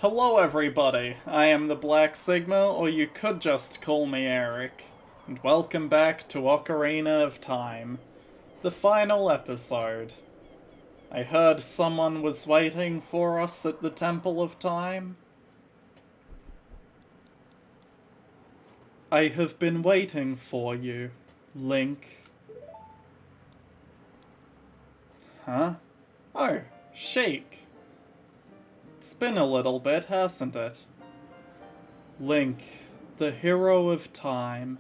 Hello everybody, I am the Black Sigma, or you could just call me Eric, and welcome back to Ocarina of Time, the final episode. I heard someone was waiting for us at the Temple of Time. I have been waiting for you, Link. Huh? Oh, Sheik. It's been a little bit, hasn't it? Link, the hero of time.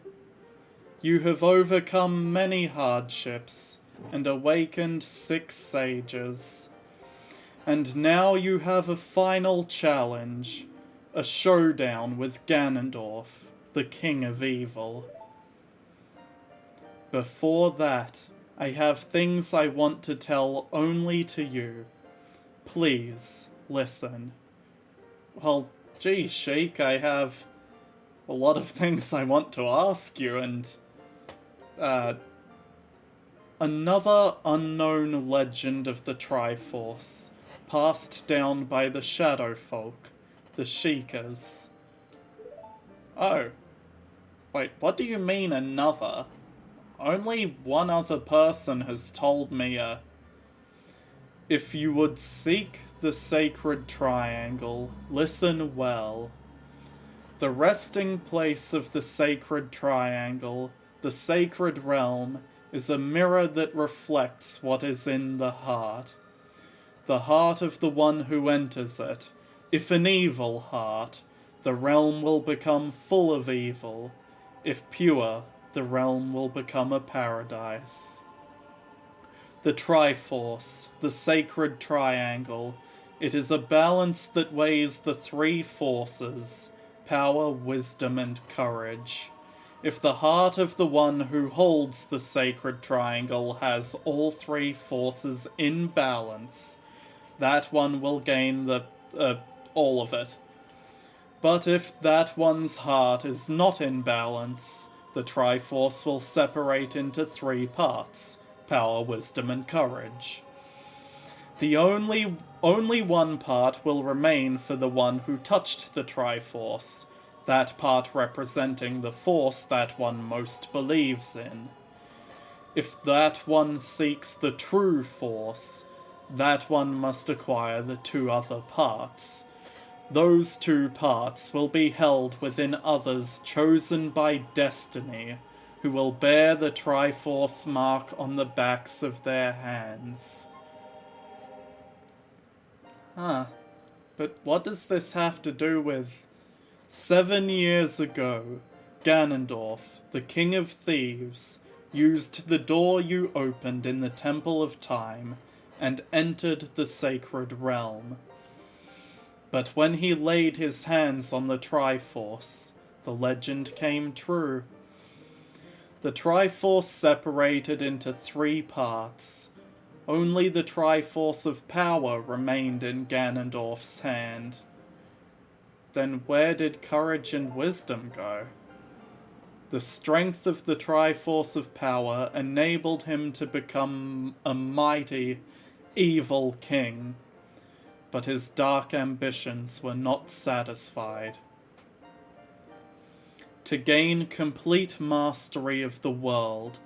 You have overcome many hardships and awakened 6 sages. And now you have a final challenge, a showdown with Ganondorf, the King of Evil. Before that, I have things I want to tell only to you. Please, listen. Well, gee, Sheik, I have a lot of things I want to ask you, and another unknown legend of the Triforce, passed down by the Shadow Folk, the Sheikas. Oh. Wait, what do you mean another? Only one other person has told me, if you would seek the sacred triangle, listen well. The resting place of the sacred triangle, the sacred realm, is a mirror that reflects what is in the heart of the one who enters it. If an evil heart, the realm will become full of evil. If pure, the realm will become a paradise. The Triforce, the sacred triangle, it is a balance that weighs the 3 forces, power, wisdom, and courage. If the heart of the one who holds the sacred triangle has all 3 forces in balance, that one will gain all of it. But if that one's heart is not in balance, the Triforce will separate into 3 parts, power, wisdom, and courage. The only one part will remain for the one who touched the Triforce, that part representing the force that one most believes in. If that one seeks the true force, that one must acquire the 2 other parts. Those 2 parts will be held within others chosen by destiny, who will bear the Triforce mark on the backs of their hands. Huh. But what does this have to do with 7 years ago, Ganondorf, the King of Thieves, used the door you opened in the Temple of Time and entered the sacred realm. But when he laid his hands on the Triforce, the legend came true. The Triforce separated into 3 parts. Only the Triforce of Power remained in Ganondorf's hand. Then where did courage and wisdom go? The strength of the Triforce of Power enabled him to become a mighty, evil king. But his dark ambitions were not satisfied. To gain complete mastery of the world,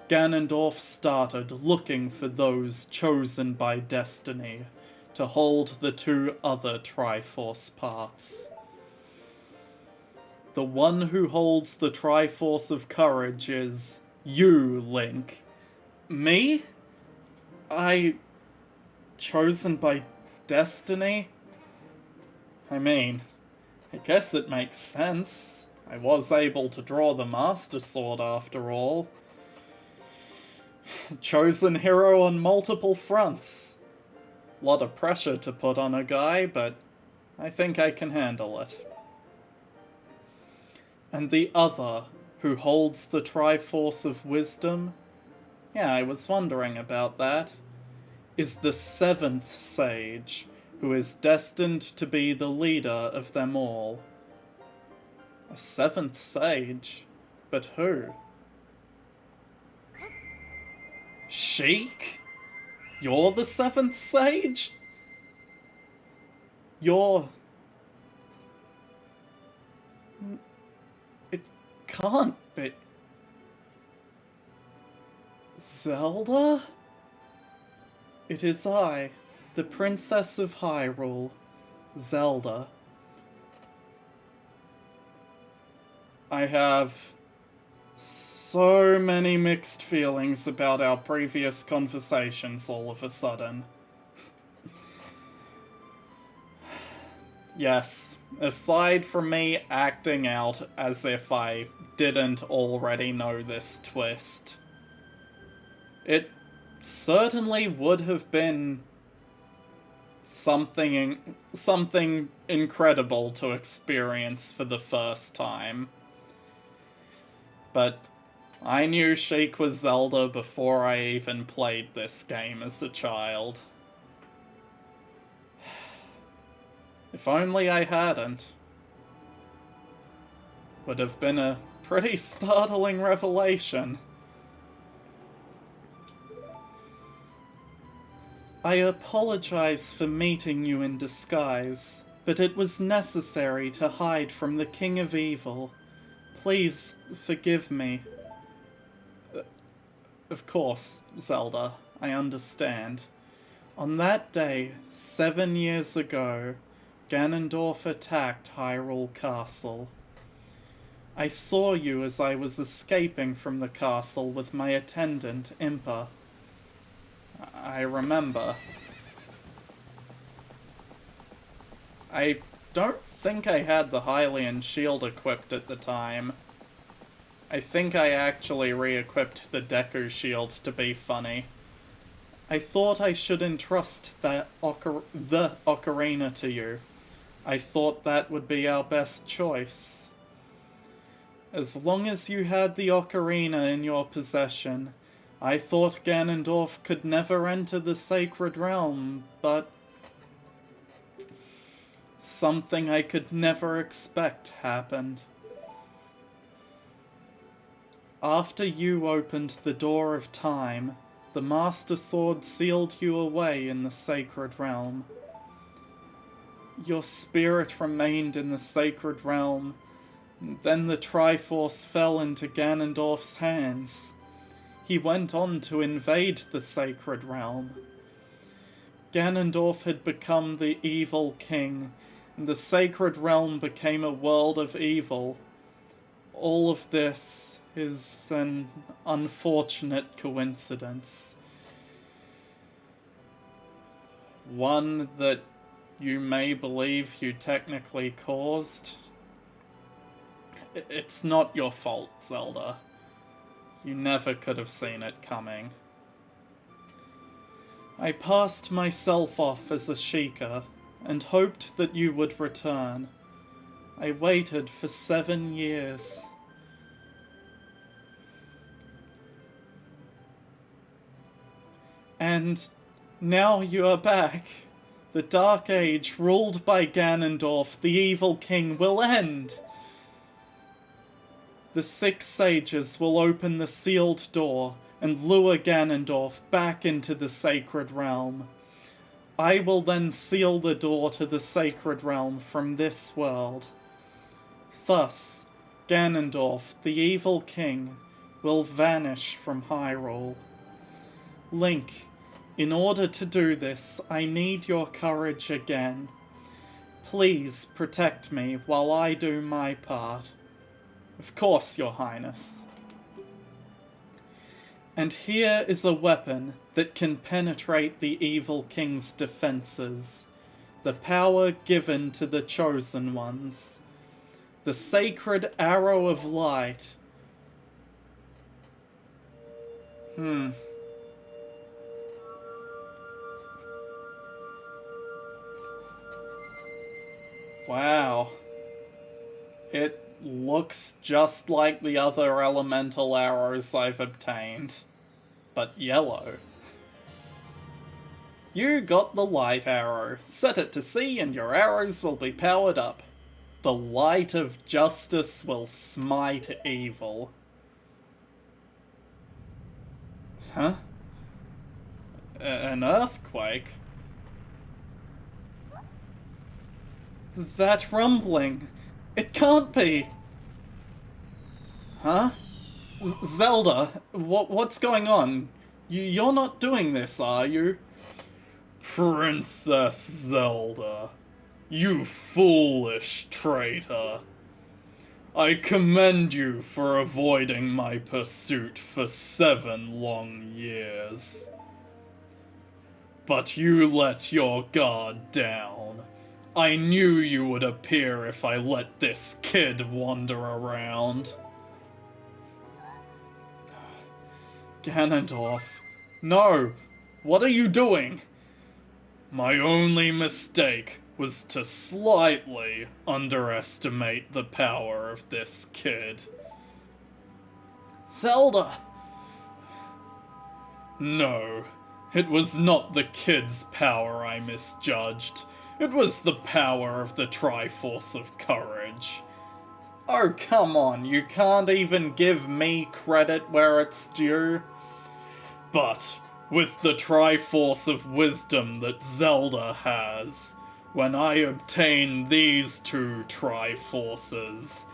Ganondorf started looking for those chosen by destiny to hold the 2 other Triforce parts. The one who holds the Triforce of Courage is you, Link. Me? Chosen by destiny? I mean, I guess it makes sense. I was able to draw the Master Sword after all. Chosen hero on multiple fronts. Lot of pressure to put on a guy, but I think I can handle it. And the other, who holds the Triforce of Wisdom? Yeah, I was wondering about that. Is the 7th sage, who is destined to be the leader of them all. A 7th sage? But who? Sheik? You're the 7th sage? You're can't be... Zelda? It is I, the Princess of Hyrule, Zelda. I have so many mixed feelings about our previous conversations all of a sudden. Yes, aside from me acting out as if I didn't already know this twist, it certainly would have been something incredible to experience for the first time. But I knew Sheik was Zelda before I even played this game as a child. If only I hadn't. Would have been a pretty startling revelation. I apologize for meeting you in disguise, but it was necessary to hide from the King of Evil. Please forgive me. Of course, Zelda, I understand. On that day, 7 years ago, Ganondorf attacked Hyrule Castle. I saw you as I was escaping from the castle with my attendant, Impa. I remember. I don't think I had the Hylian shield equipped at the time. I think I actually re-equipped the Deku shield to be funny. I thought I should entrust the ocarina to you. I thought that would be our best choice. As long as you had the ocarina in your possession, I thought Ganondorf could never enter the Sacred Realm, but something I could never expect happened. After you opened the door of time, the Master Sword sealed you away in the Sacred Realm. Your spirit remained in the Sacred Realm, and then the Triforce fell into Ganondorf's hands. He went on to invade the Sacred Realm. Ganondorf had become the evil king, and the Sacred Realm became a world of evil. All of this is an unfortunate coincidence. One that you may believe you technically caused. It's not your fault, Zelda. You never could have seen it coming. I passed myself off as a Sheikah and hoped that you would return. I waited for 7 years. And now you are back. The Dark Age, ruled by Ganondorf, the evil king, will end. The 6 sages will open the sealed door and lure Ganondorf back into the Sacred Realm. I will then seal the door to the Sacred Realm from this world. Thus, Ganondorf, the evil king, will vanish from Hyrule. Link, in order to do this, I need your courage again. Please protect me while I do my part. Of course, Your Highness. And here is a weapon that can penetrate the evil king's defenses. The power given to the chosen ones. The sacred arrow of light. Wow. It looks just like the other elemental arrows I've obtained, but yellow. You got the light arrow. Set it to sea and your arrows will be powered up. The light of justice will smite evil. Huh? An earthquake? That rumbling. It can't be. Huh? Zelda, what's going on? You're not doing this, are you? Princess Zelda, you foolish traitor. I commend you for avoiding my pursuit for 7 long years. But you let your guard down. I knew you would appear if I let this kid wander around. Ganondorf, no! What are you doing? My only mistake was to slightly underestimate the power of this kid. Zelda! No, it was not the kid's power I misjudged. It was the power of the Triforce of Courage. Oh, come on, you can't even give me credit where it's due? But with the Triforce of Wisdom that Zelda has, when I obtain these 2 Triforces,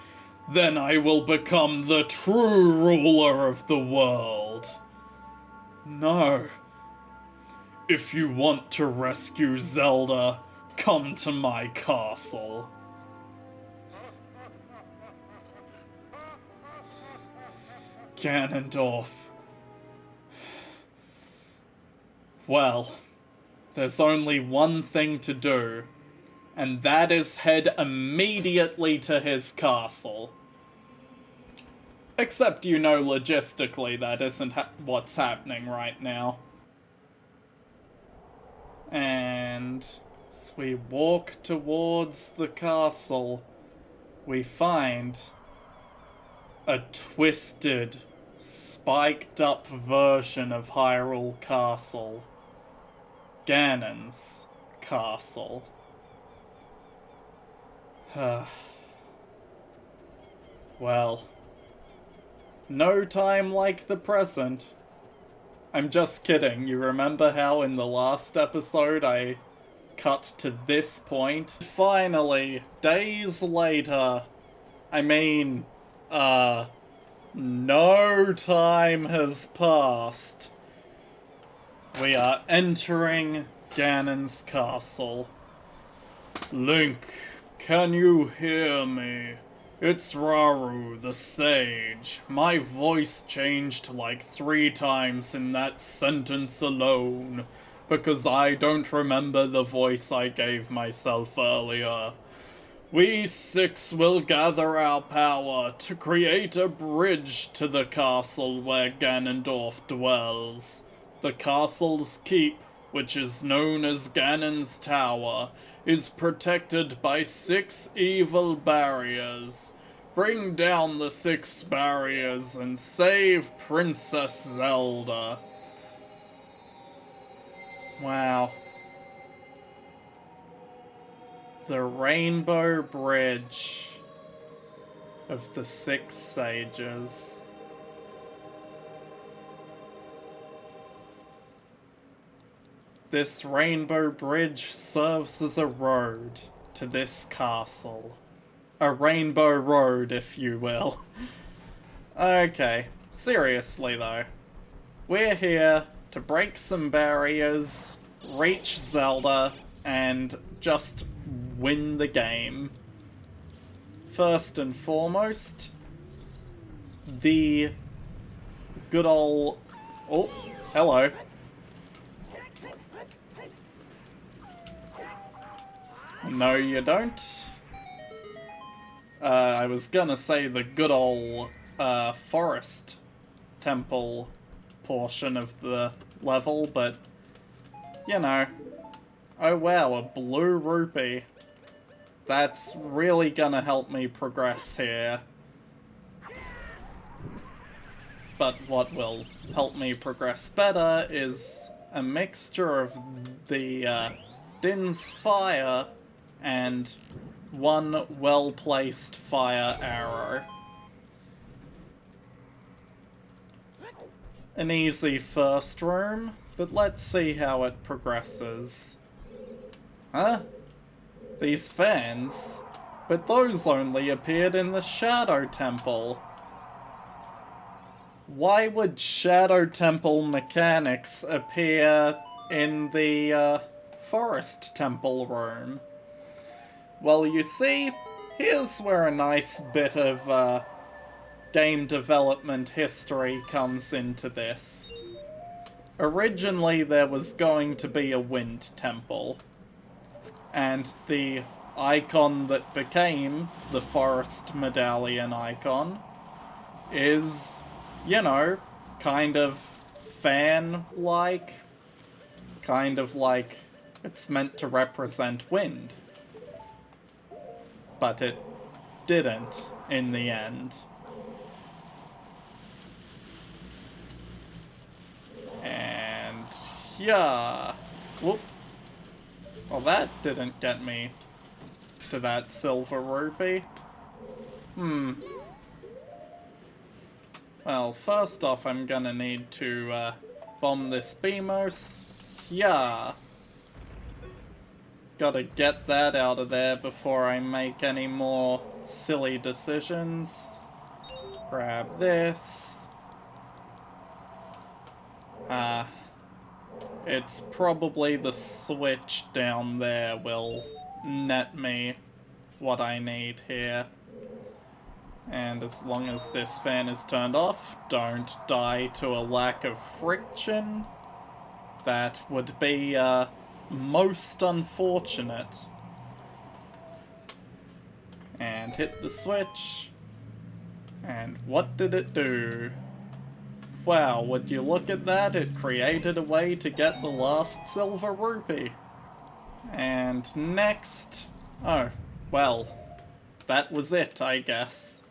then I will become the true ruler of the world. No. If you want to rescue Zelda, come to my castle. Ganondorf. Well, there's only one thing to do, and that is head immediately to his castle. Except you know logistically that isn't what's happening right now. And as we walk towards the castle, we find a twisted, spiked up version of Hyrule Castle. Ganon's castle. Well, no time like the present. I'm just kidding. You remember how in the last episode I cut to this point? Finally, days later, I mean, no time has passed. We are entering Ganon's castle. Link, can you hear me? It's Raru, the sage. My voice changed like 3 times in that sentence alone, because I don't remember the voice I gave myself earlier. We 6 will gather our power to create a bridge to the castle where Ganondorf dwells. The castle's keep, which is known as Ganon's Tower, is protected by 6 evil barriers. Bring down the 6 barriers and save Princess Zelda. Wow. The Rainbow Bridge of the 6 Sages. This rainbow bridge serves as a road to this castle. A rainbow road, if you will. Okay, seriously though. We're here to break some barriers, reach Zelda, and just win the game. First and foremost, the good old... Oh, hello. No, you don't. I was gonna say the good old forest temple portion of the level, but you know. Oh wow, a blue rupee. That's really gonna help me progress here. But what will help me progress better is a mixture of the Din's Fire and one well-placed fire arrow. An easy first room, but let's see how it progresses. Huh? These fans? But those only appeared in the Shadow Temple. Why would Shadow Temple mechanics appear in the Forest Temple room? Well, you see, here's where a nice bit of game development history comes into this. Originally, there was going to be a Wind Temple, and the icon that became the Forest Medallion icon is, you know, kind of fan-like. Kind of like it's meant to represent wind. But it didn't in the end. And yeah. Whoop. Well, that didn't get me to that silver rupee. Well, first off, I'm gonna need to bomb this Beamos. Yeah. Gotta get that out of there before I make any more silly decisions. Grab this. It's probably the switch down there will net me what I need here. And as long as this fan is turned off, don't die to a lack of friction. That would be, most unfortunate. And hit the switch. And what did it do? Wow, would you look at that? It created a way to get the last silver rupee. And next... oh, well, that was it, I guess.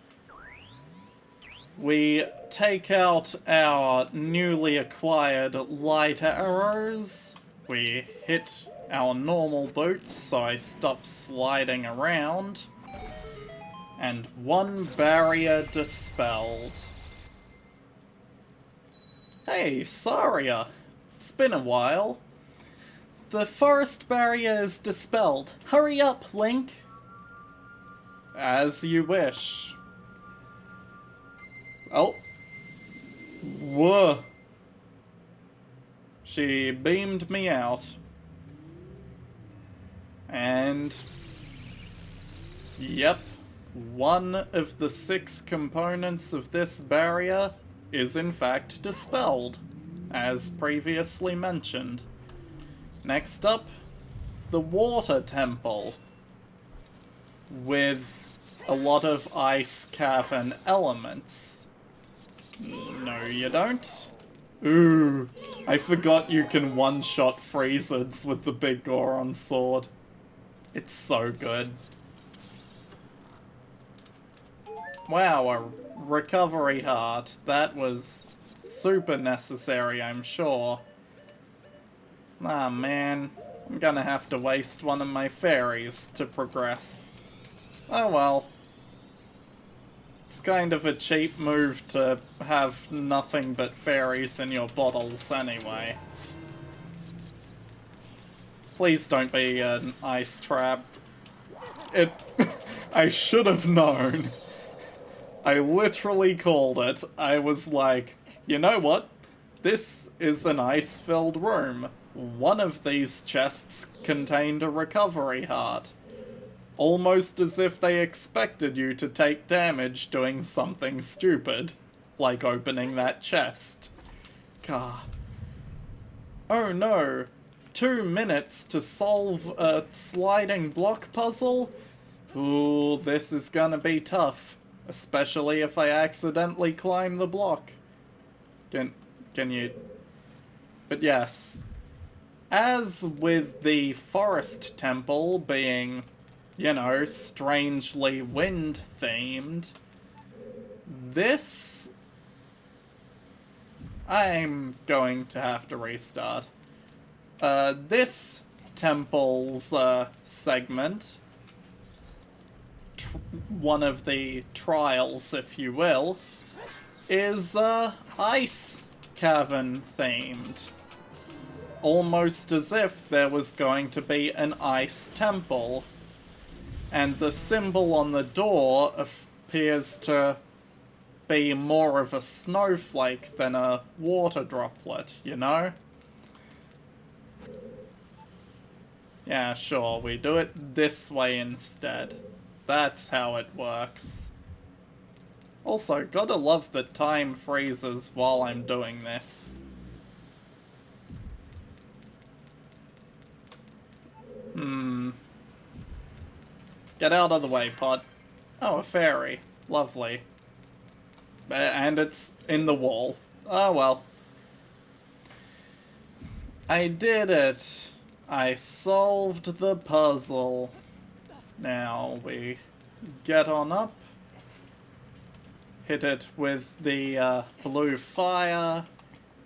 We take out our newly acquired light arrows. We hit our normal boots, so I stop sliding around. And one barrier dispelled. Hey, Saria! It's been a while. The forest barrier is dispelled. Hurry up, Link! As you wish. Oh. Whoa. She beamed me out. And... yep. One of the 6 components of this barrier is in fact dispelled, as previously mentioned. Next up, the Water Temple, with a lot of ice cavern elements. No, you don't. Ooh, I forgot you can one-shot Freezers with the big Goron sword. It's so good. Wow, a recovery heart. That was super necessary, I'm sure. Ah, man. I'm gonna have to waste one of my fairies to progress. Oh well. It's kind of a cheap move to have nothing but fairies in your bottles anyway. Please don't be an ice trap. It... I should have known. I literally called it. I was like, you know what? This is an ice-filled room. One of these chests contained a recovery heart. Almost as if they expected you to take damage doing something stupid. Like opening that chest. God. Oh no. 2 minutes to solve a sliding block puzzle? Ooh, this is gonna be tough. Especially if I accidentally climb the block. Can you... But yes. As with the Forest Temple being, you know, strangely wind-themed, this... I'm going to have to restart. This temple's segment... one of the trials, if you will, is ice cavern themed. Almost as if there was going to be an ice temple. And the symbol on the door appears to be more of a snowflake than a water droplet, you know? Yeah, sure, we do it this way instead. That's how it works. Also, gotta love that time freezes while I'm doing this. Get out of the way, Pod. Oh, a fairy. Lovely. And it's in the wall. Oh well. I did it. I solved the puzzle. Now we get on up. Hit it with the blue fire.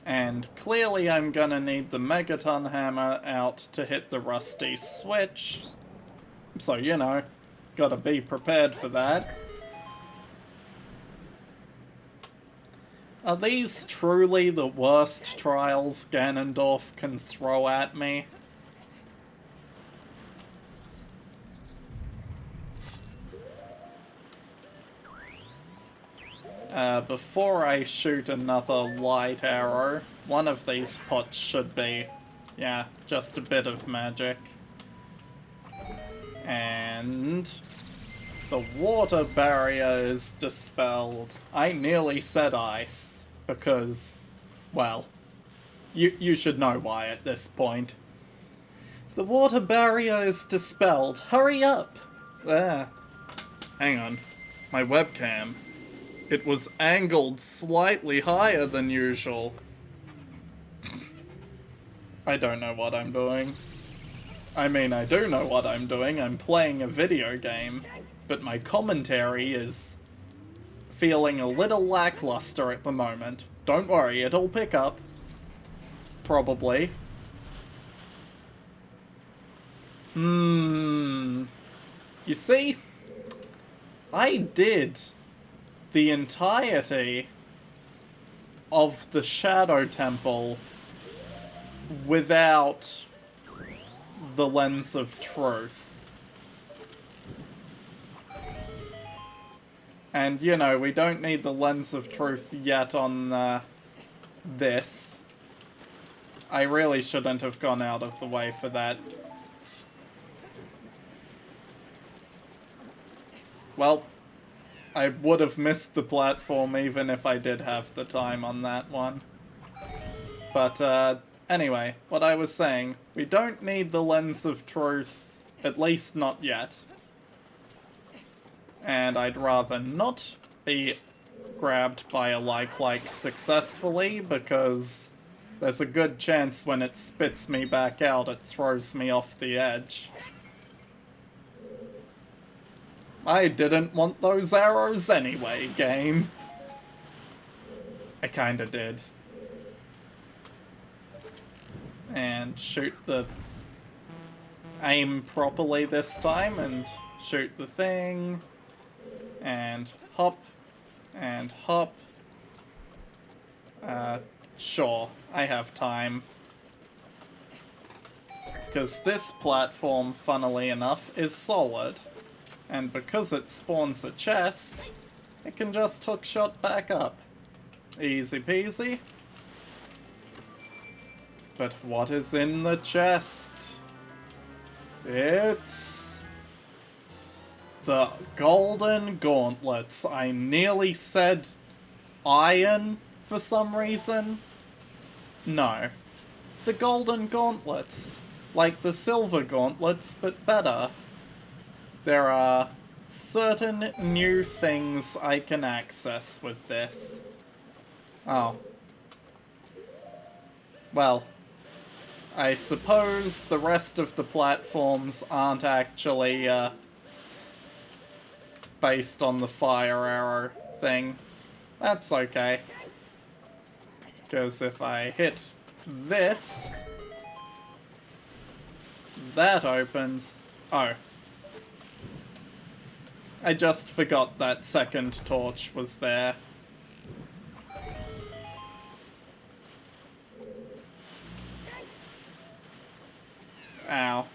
And clearly I'm gonna need the Megaton Hammer out to hit the rusty switch. So, you know, gotta be prepared for that. Are these truly the worst trials Ganondorf can throw at me? Before I shoot another light arrow, one of these pots should be, yeah, just a bit of magic. And the water barrier is dispelled. I nearly said ice, because, well, you should know why at this point. The water barrier is dispelled. Hurry up! There. Hang on. My webcam. It was angled slightly higher than usual. I don't know what I'm doing. I mean, I do know what I'm doing. I'm playing a video game. But my commentary is feeling a little lackluster at the moment. Don't worry, it'll pick up. Probably. You see? I did the entirety of the Shadow Temple without the Lens of Truth. And, you know, we don't need the Lens of Truth yet on this. I really shouldn't have gone out of the way for that. Well, I would have missed the platform even if I did have the time on that one. But, anyway, what I was saying, we don't need the Lens of Truth, at least not yet. And I'd rather not be grabbed by a like successfully, because there's a good chance when it spits me back out, it throws me off the edge. I didn't want those arrows anyway, game. I kinda did. And shoot the... aim properly this time, and shoot the thing. And hop. And hop. Sure, I have time. Because this platform, funnily enough, is solid. And because it spawns a chest, it can just hookshot back up. Easy peasy. But what is in the chest? It's the golden gauntlets. I nearly said iron for some reason. No. The golden gauntlets. Like the silver gauntlets, but better. There are certain new things I can access with this. Oh. Well, I suppose the rest of the platforms aren't actually, based on the fire arrow thing. That's okay. Because if I hit this, that opens. Oh. I just forgot that second torch was there. Ow.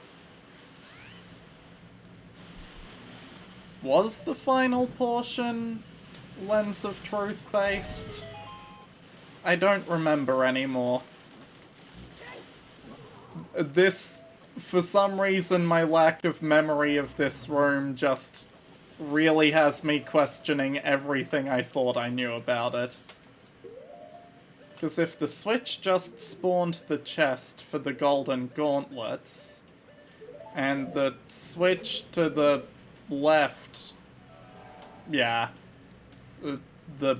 Was the final portion Lens of Truth based? I don't remember anymore. This, for some reason, my lack of memory of this room just really has me questioning everything I thought I knew about it. Because if the switch just spawned the chest for the golden gauntlets, and the switch to the left, yeah, the...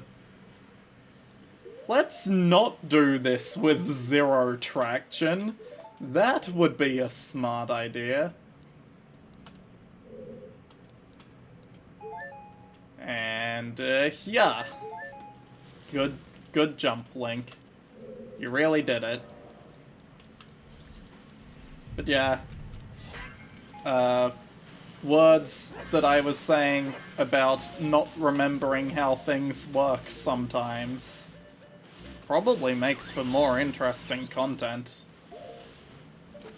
Let's not do this with 0 traction. That would be a smart idea. And, yeah. Good jump, Link. You really did it. But yeah. Words that I was saying about not remembering how things work sometimes probably makes for more interesting content.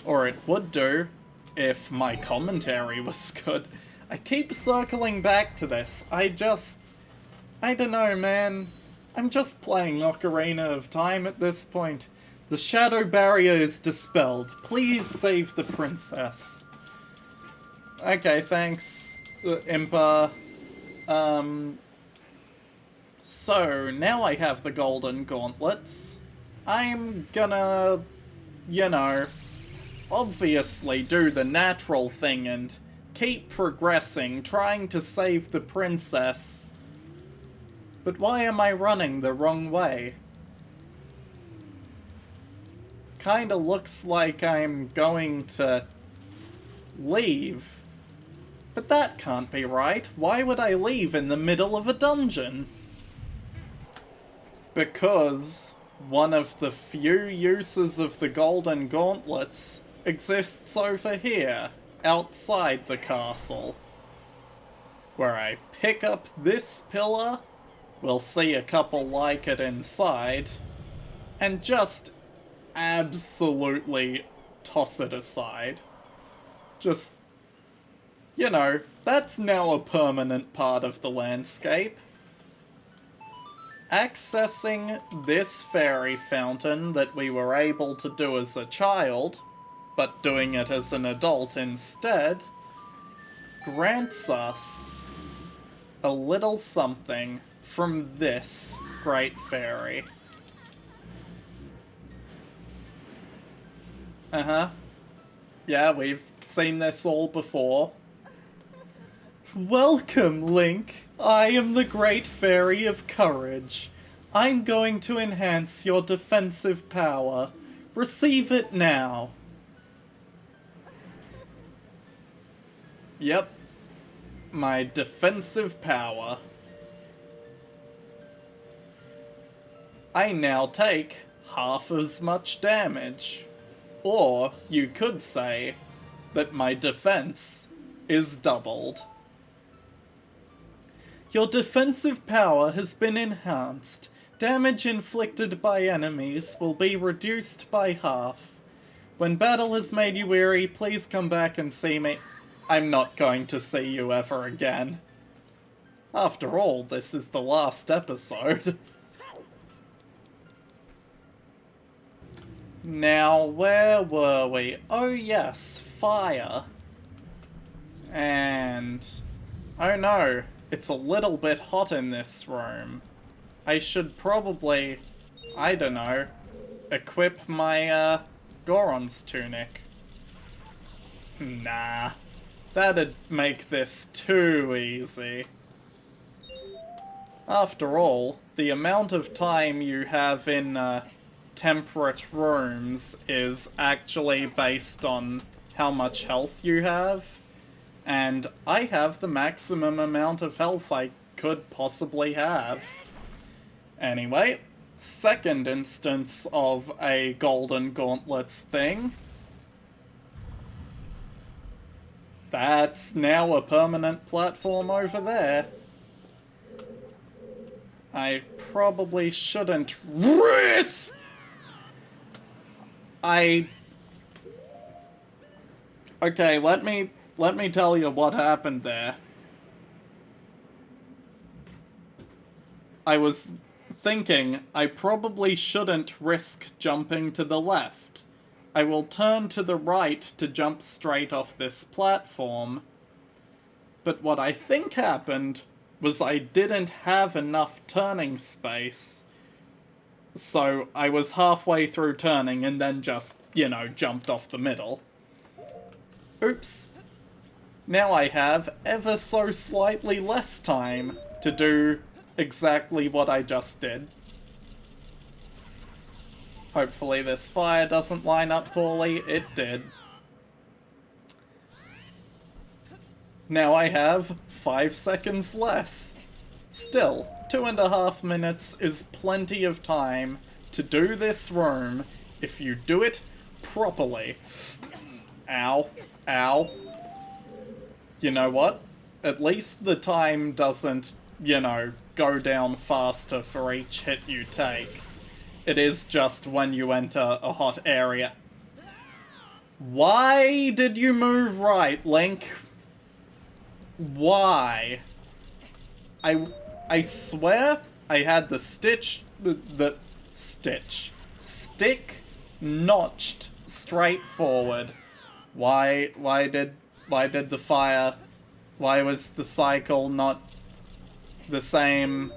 Or it would do, if my commentary was good. I keep circling back to this. I don't know, man. I'm just playing Ocarina of Time at this point. The shadow barrier is dispelled. Please save the princess. Okay, thanks, Impa. So, now I have the golden gauntlets. I'm gonna, you know, obviously do the natural thing and keep progressing, trying to save the princess. But why am I running the wrong way? Kinda looks like I'm going to leave. But that can't be right. Why would I leave in the middle of a dungeon? Because one of the few uses of the golden gauntlets exists over here, outside the castle. Where I pick up this pillar, we'll see a couple like it inside, and just absolutely toss it aside. Just, you know, that's now a permanent part of the landscape. Accessing this fairy fountain that we were able to do as a child, but doing it as an adult instead, grants us a little something from this great fairy. Uh-huh. Yeah, we've seen this all before. Welcome, Link. I am the Great Fairy of Courage. I'm going to enhance your defensive power. Receive it now. Yep. My defensive power. I now take half as much damage. Or you could say that my defense is doubled. Your defensive power has been enhanced. Damage inflicted by enemies will be reduced by half. When battle has made you weary, please come back and see me. I'm not going to see you ever again. After all, this is the last episode. Now, where were we? Oh yes, fire. And... oh no. It's a little bit hot in this room. I should probably, I don't know, equip my, Goron's tunic. Nah. That'd make this too easy. After all, the amount of time you have in, temperate rooms is actually based on how much health you have. And I have the maximum amount of health I could possibly have. Anyway, second instance of a golden gauntlets thing. That's now a permanent platform over there. I probably shouldn't risk... Okay, let me tell you what happened there. I was thinking I probably shouldn't risk jumping to the left. I will turn to the right to jump straight off this platform. But what I think happened was I didn't have enough turning space. So I was halfway through turning and then just, jumped off the middle. Oops. Now I have ever so slightly less time to do exactly what I just did. Hopefully this fire doesn't line up poorly. It did. Now I have 5 seconds less. Still, 2.5 minutes is plenty of time to do this room if you do it properly. Ow. Ow. You know what? At least the time doesn't, go down faster for each hit you take. It is just when you enter a hot area. Why did you move right, Link? Why? I swear I had the stick notched straight forward. Why did the fire, why was the cycle not the same?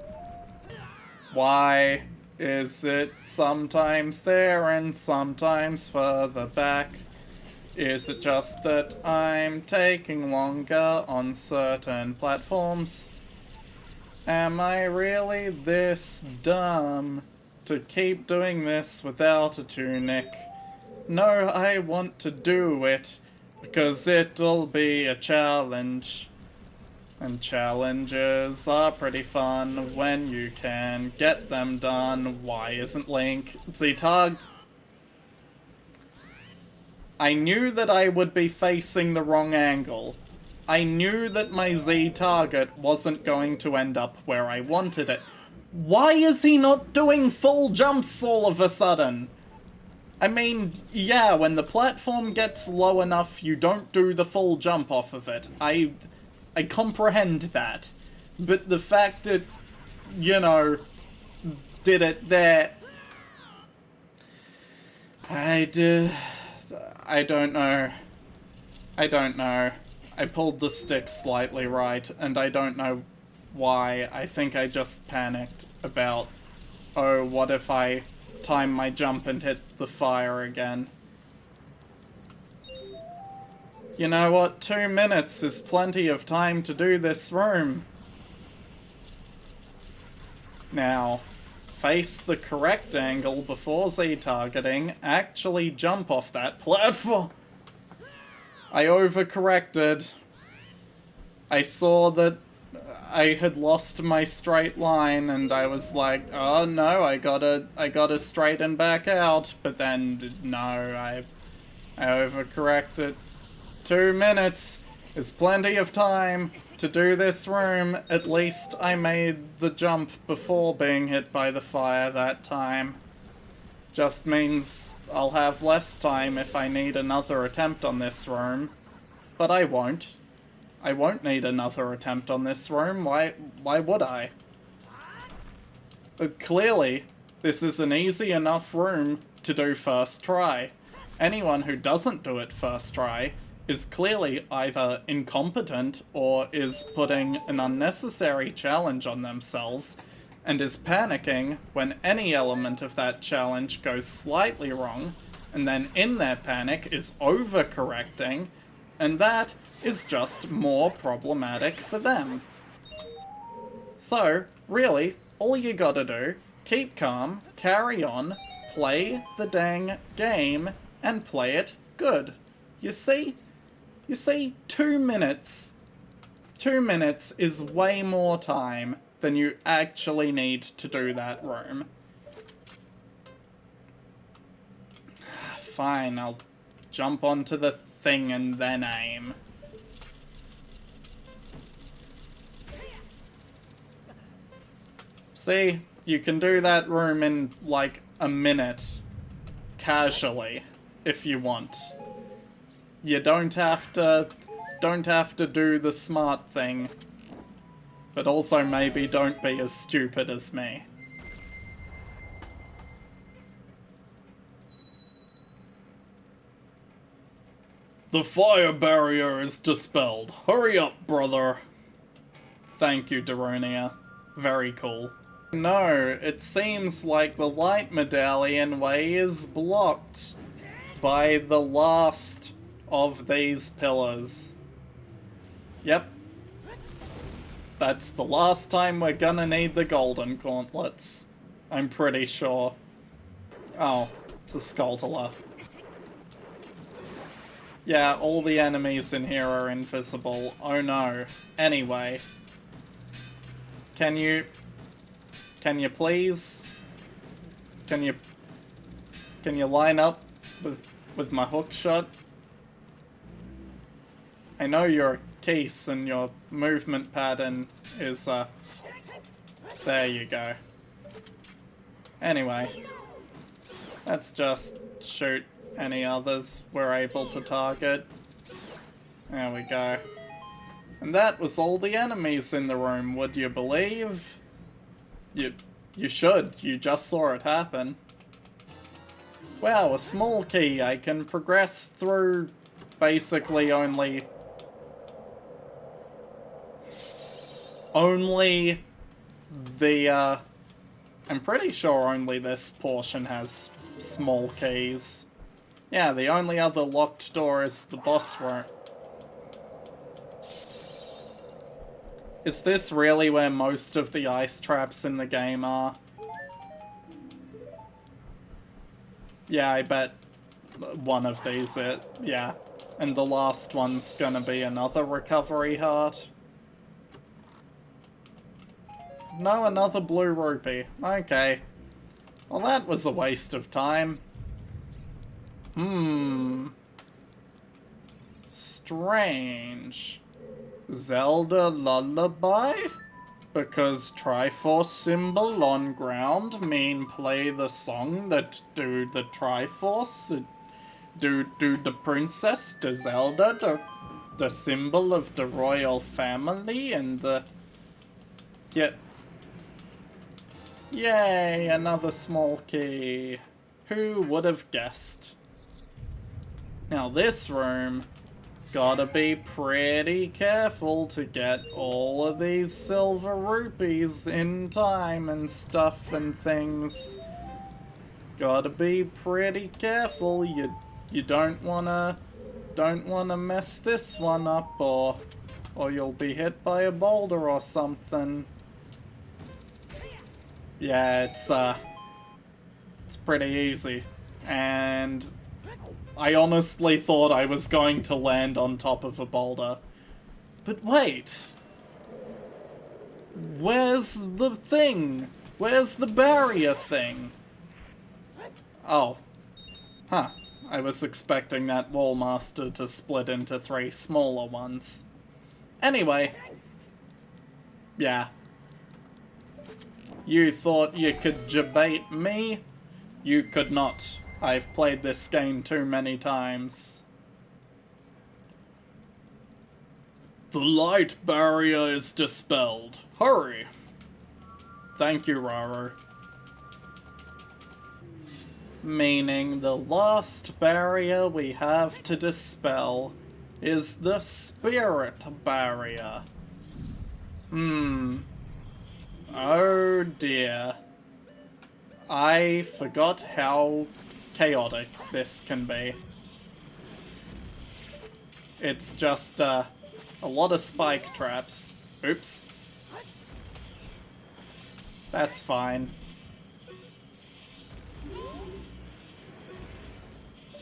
Why is it sometimes there and sometimes further back? Is it just that I'm taking longer on certain platforms? Am I really this dumb to keep doing this without a tunic? No, I want to do it because it'll be a challenge. And challenges are pretty fun when you can get them done. Why isn't Link Z-Tug? I knew that I would be facing the wrong angle. I knew that my Z target wasn't going to end up where I wanted it. Why is he not doing full jumps all of a sudden? I mean, yeah, when the platform gets low enough, you don't do the full jump off of it. I comprehend that. But the fact that, did it there... I don't know. I pulled the stick slightly right, and I don't know why. I think I just panicked about, oh, what if I time my jump and hit the fire again? You know what? 2 minutes is plenty of time to do this room. Now, face the correct angle before Z-targeting, actually jump off that platform. I overcorrected. I saw that I had lost my straight line and I was like, oh no, I gotta straighten back out. But then, no, I overcorrected. 2 minutes is plenty of time to do this room. At least I made the jump before being hit by the fire that time. Just means I'll have less time if I need another attempt on this room. But I won't. I won't need another attempt on this room. Why would I? But clearly, this is an easy enough room to do first try. Anyone who doesn't do it first try is clearly either incompetent or is putting an unnecessary challenge on themselves and is panicking when any element of that challenge goes slightly wrong, and then in their panic is overcorrecting, and that is just more problematic for them. So, really, all you gotta do, keep calm, carry on, play the dang game, and play it good. You see? 2 minutes. 2 minutes is way more time than you actually need to do that room. Fine, I'll jump onto the thing and then aim. See, you can do that room in, like, a minute. Casually, if you want. You don't have to do the smart thing. But also maybe don't be as stupid as me. The fire barrier is dispelled. Hurry up, brother. Thank you, Daronia. Very cool. No, it seems like the light medallion way is blocked by the last of these pillars. Yep. That's the last time we're gonna need the golden gauntlets. I'm pretty sure. Oh, it's a Skulltula. Yeah, all the enemies in here are invisible. Oh no. Anyway. Can you please? Can you line up with my hook shot? I know your case and your movement pattern is, there you go. Anyway. Let's just shoot any others we're able to target. There we go. And that was all the enemies in the room, would you believe? You should. You just saw it happen. Wow, a small key. I can progress through basically only the, I'm pretty sure only this portion has small keys. Yeah, the only other locked door is the boss room. Is this really where most of the ice traps in the game are? Yeah, I bet one of these yeah. And the last one's gonna be another recovery heart. No, another blue rupee. Okay. Well, that was a waste of time. Strange. Zelda Lullaby? Because Triforce symbol on ground mean play the song that do the Triforce? Do the princess, the Zelda, the symbol of the royal family and the... Yeah. Yay, another small key. Who would have guessed? Now this room, gotta be pretty careful to get all of these silver rupees in time and stuff and things. Gotta be pretty careful. You don't wanna mess this one up or you'll be hit by a boulder or something. Yeah, it's pretty easy. And I honestly thought I was going to land on top of a boulder. But wait! Where's the thing? Where's the barrier thing? Oh. Huh. I was expecting that Wallmaster to split into 3 smaller ones. Anyway. Yeah. You thought you could debate me? You could not. I've played this game too many times. The light barrier is dispelled. Hurry! Thank you, Raru. Meaning the last barrier we have to dispel is the spirit barrier. Oh dear. I forgot how chaotic this can be. It's just a lot of spike traps. Oops. That's fine.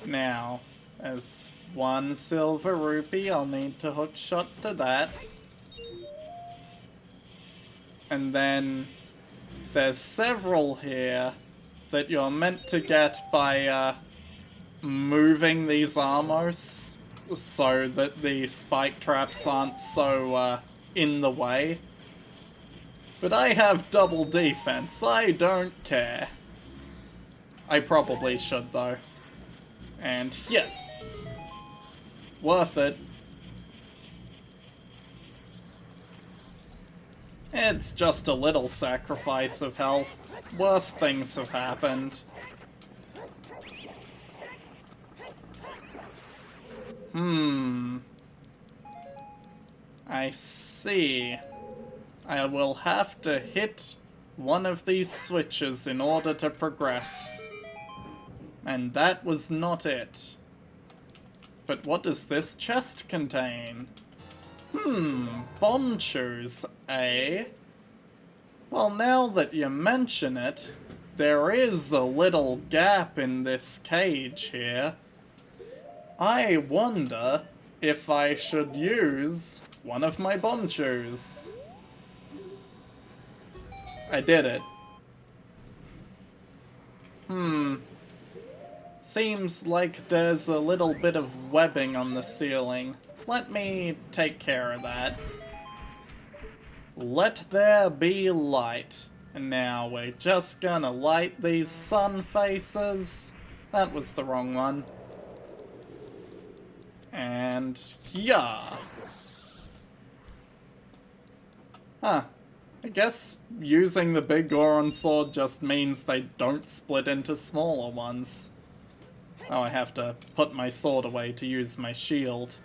Now, there's 1 silver rupee. I'll need to hook shot to that. And then there's several here that you're meant to get by moving these armors so that the spike traps aren't so in the way. But I have double defense. I don't care. I probably should though. And yeah. Worth it. It's just a little sacrifice of health. Worse things have happened. I see. I will have to hit one of these switches in order to progress. And that was not it. But what does this chest contain? Bomb shoes, eh? Well, now that you mention it, there is a little gap in this cage here. I wonder if I should use one of my bomb shoes. I did it. Seems like there's a little bit of webbing on the ceiling. Let me take care of that. Let there be light. And now we're just gonna light these sun faces. That was the wrong one. And yeah. Huh. I guess using the big Goron sword just means they don't split into smaller ones. Oh, I have to put my sword away to use my shield.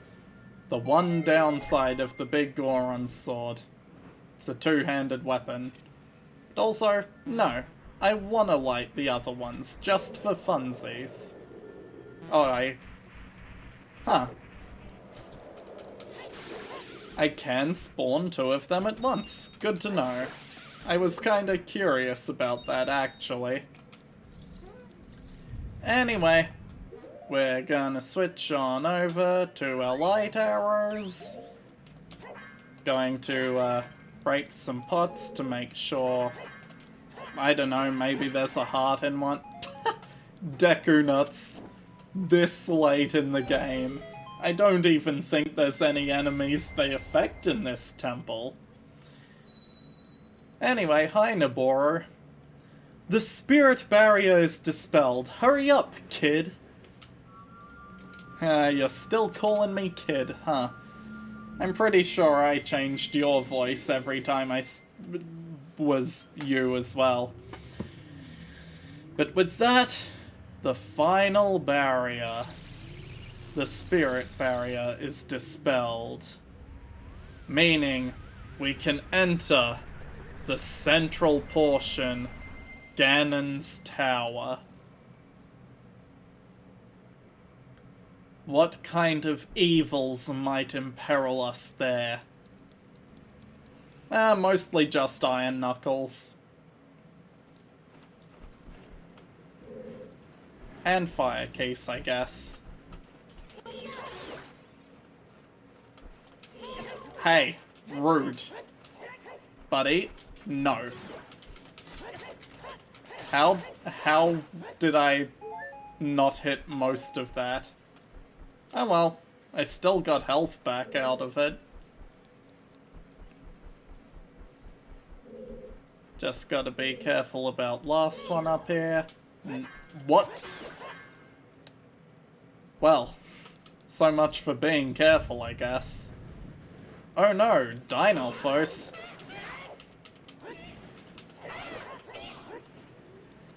The one downside of the big Goron sword. It's a two-handed weapon. But also, no. I wanna light the other ones, just for funsies. Oh, Huh. I can spawn two of them at once. Good to know. I was kinda curious about that, actually. Anyway, we're gonna switch on over to our light arrows. Going to break some pots to make sure... I don't know, maybe there's a heart in one. Deku nuts. This late in the game. I don't even think there's any enemies they affect in this temple. Anyway, hi Naboru. The spirit barrier is dispelled. Hurry up, kid. You're still calling me kid, huh? I'm pretty sure I changed your voice every time I was you as well. But with that, the final barrier. The spirit barrier is dispelled. Meaning, we can enter the central portion, Ganon's Tower. What kind of evils might imperil us there? Mostly just Iron Knuckles. And Fire Case, I guess. Hey, rude. Buddy, no. How did I not hit most of that? Oh well, I still got health back out of it. Just gotta be careful about last one up here. What? Well, so much for being careful, I guess. Oh no, Dinalphos.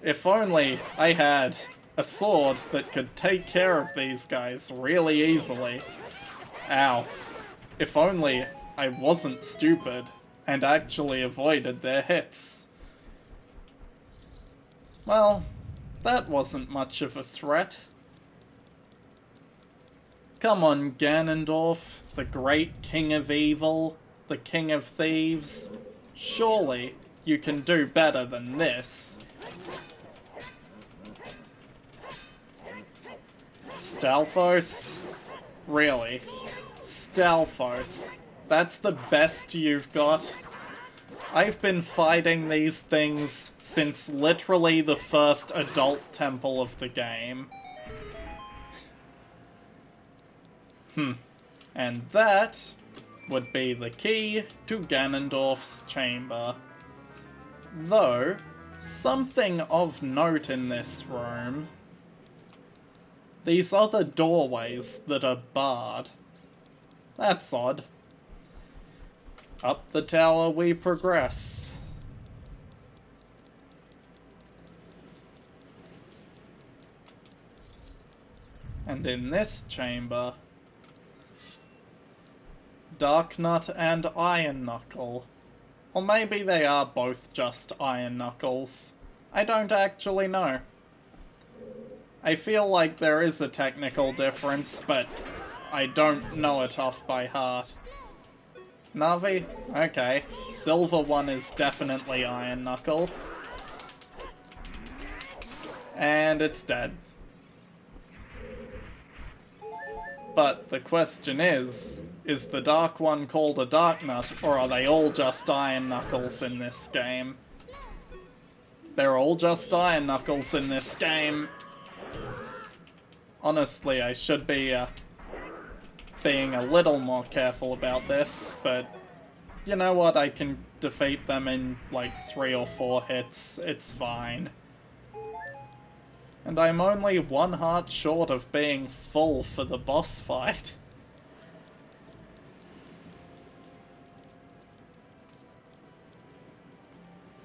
If only I had a sword that could take care of these guys really easily. Ow. If only I wasn't stupid and actually avoided their hits. Well, that wasn't much of a threat. Come on, Ganondorf, the great king of evil, the king of thieves. Surely you can do better than this. Stalfos? Really? Stalfos? That's the best you've got? I've been fighting these things since literally the first adult temple of the game. And that would be the key to Ganondorf's chamber. Though, something of note in this room. These other doorways that are barred. That's odd. Up the tower we progress. And in this chamber, Dark Nut and Iron Knuckle. Or maybe they are both just Iron Knuckles. I don't actually know. I feel like there is a technical difference, but I don't know it off by heart. Navi? Okay. Silver one is definitely Iron Knuckle. And it's dead. But the question is the Dark one called a Dark Nut, or are they all just Iron Knuckles in this game? They're all just Iron Knuckles in this game. Honestly, I should be being a little more careful about this, but you know what, I can defeat them in like 3 or 4 hits, it's fine. And I'm only 1 heart short of being full for the boss fight.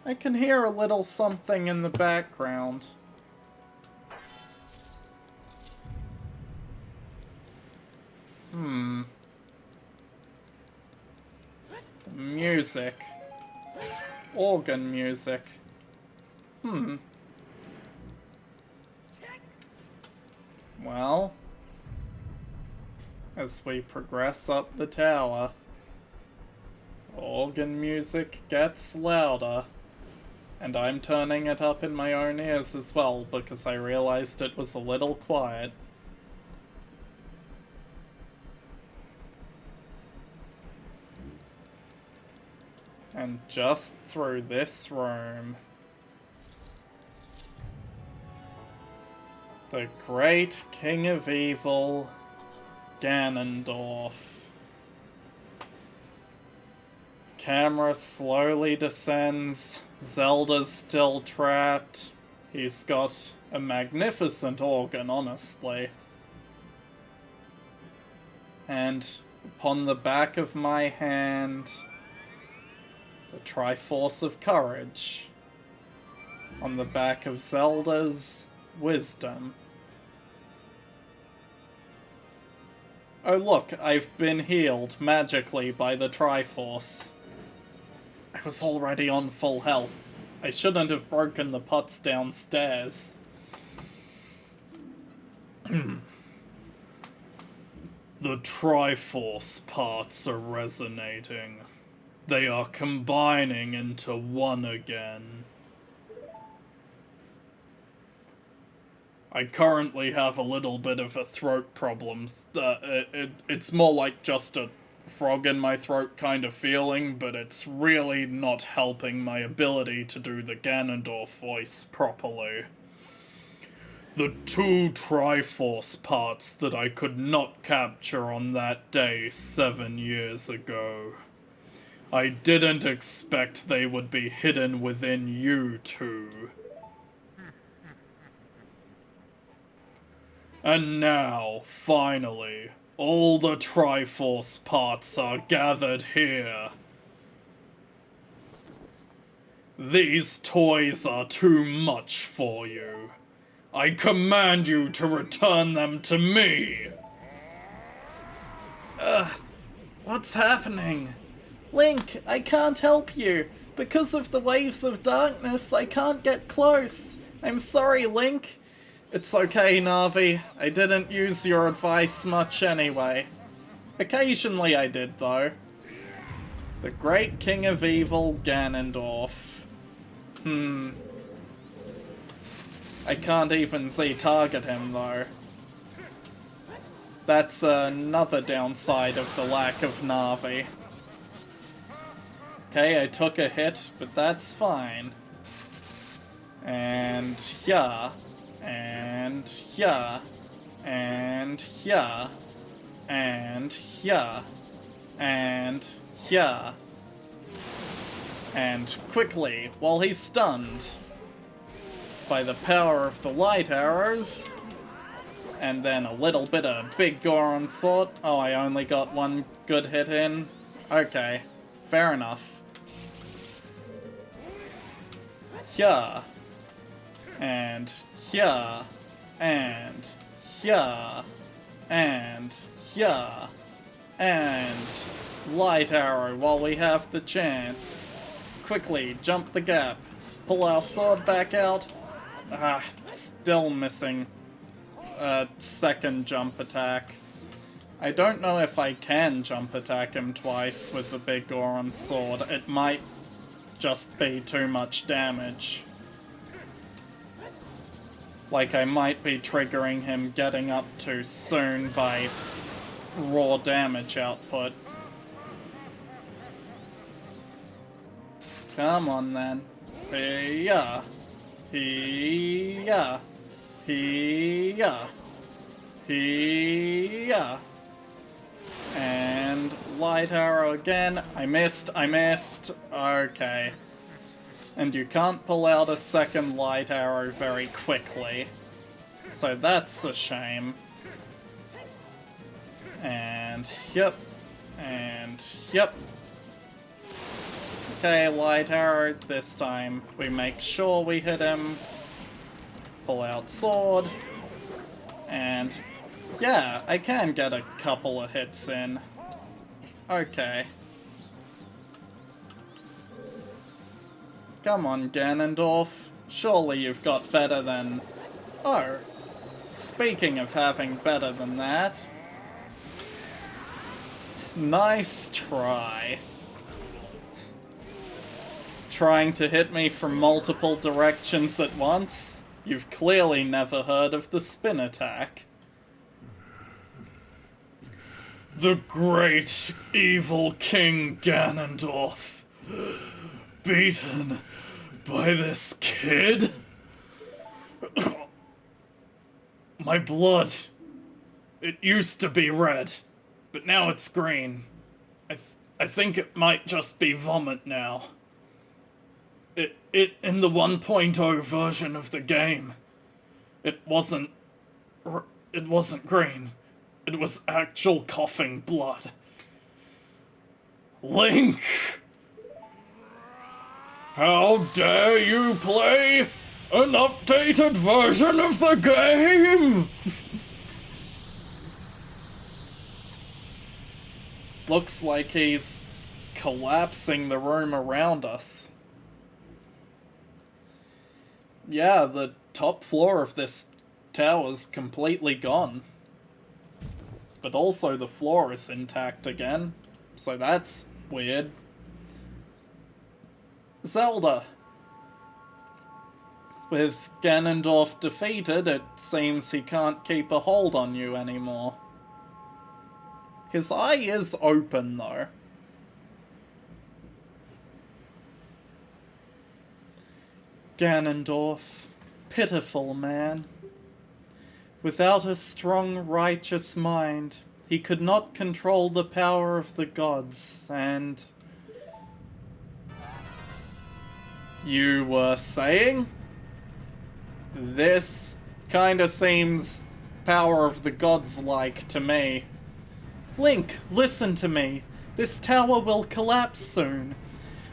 I can hear a little something in the background. Music. Organ music. Well, as we progress up the tower, organ music gets louder. And I'm turning it up in my own ears as well, because I realized it was a little quiet. And just through this room, the great King of Evil, Ganondorf. Camera slowly descends. Zelda's still trapped. He's got a magnificent organ, honestly. And upon the back of my hand, the Triforce of Courage. On the back of Zelda's wisdom. Oh look, I've been healed magically by the Triforce. I was already on full health. I shouldn't have broken the pots downstairs. The Triforce parts are resonating. They are combining into one again. I currently have a little bit of a throat problem. It's more like just a frog in my throat kind of feeling, but it's really not helping my ability to do the Ganondorf voice properly. The 2 Triforce parts that I could not capture on that day 7 years ago. I didn't expect they would be hidden within you two. And now, finally, all the Triforce parts are gathered here. These toys are too much for you. I command you to return them to me! What's happening? Link, I can't help you. Because of the waves of darkness, I can't get close. I'm sorry, Link. It's okay, Navi. I didn't use your advice much anyway. Occasionally I did, though. The Great King of Evil, Ganondorf. I can't even target him, though. That's another downside of the lack of Navi. Okay, I took a hit, but that's fine. And yeah. And yeah. And yeah. And yeah. And yeah. And quickly, while he's stunned, by the power of the light arrows, and then a little bit of big gore onslaught. Oh, I only got one good hit in. Okay. fair enough. Here. And here. And here. And here. And light arrow while we have the chance. Quickly, jump the gap. Pull our sword back out. Still missing a second jump attack. I don't know if I can jump attack him twice with the big Goron sword. It might just be too much damage. Like I might be triggering him getting up too soon by raw damage output. Come on then. Hiya. Hiya. Hiya. Hiya. And light arrow again. I missed. Okay. And you can't pull out a second light arrow very quickly. So that's a shame. And yep. And yep. Okay, light arrow. This time we make sure we hit him. Pull out sword. And yeah, I can get a couple of hits in. Okay. Come on, Ganondorf. Surely you've got better than... Oh. Speaking of having better than that. Nice try. Trying to hit me from multiple directions at once? You've clearly never heard of the spin attack. The great evil King Ganondorf. Beaten by this kid? My blood. It used to be red, but now it's green. I think it might just be vomit now. It in the 1.0 version of the game, it wasn't green. It was actual coughing blood. Link! How dare you play an updated version of the game? Looks like he's collapsing the room around us. Yeah, the top floor of this tower's completely gone. But also the floor is intact again, so that's weird. Zelda. With Ganondorf defeated, it seems he can't keep a hold on you anymore. His eye is open, though. Ganondorf, pitiful man. Without a strong, righteous mind, he could not control the power of the gods, and... You were saying? This kinda seems power of the gods-like to me. Link, listen to me. This tower will collapse soon.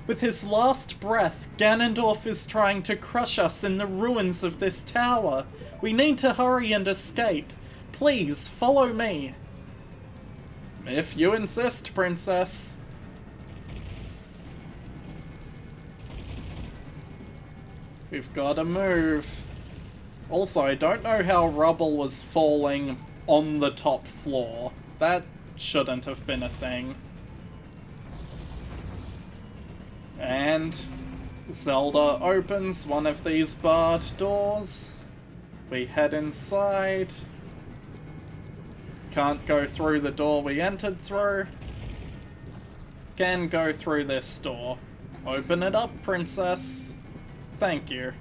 With his last breath, Ganondorf is trying to crush us in the ruins of this tower. We need to hurry and escape. Please, follow me. If you insist, Princess. We've gotta move. Also, I don't know how rubble was falling on the top floor. That shouldn't have been a thing. And Zelda opens one of these barred doors. We head inside. Can't go through the door we entered through. Can go through this door. Open it up, Princess. Thank you.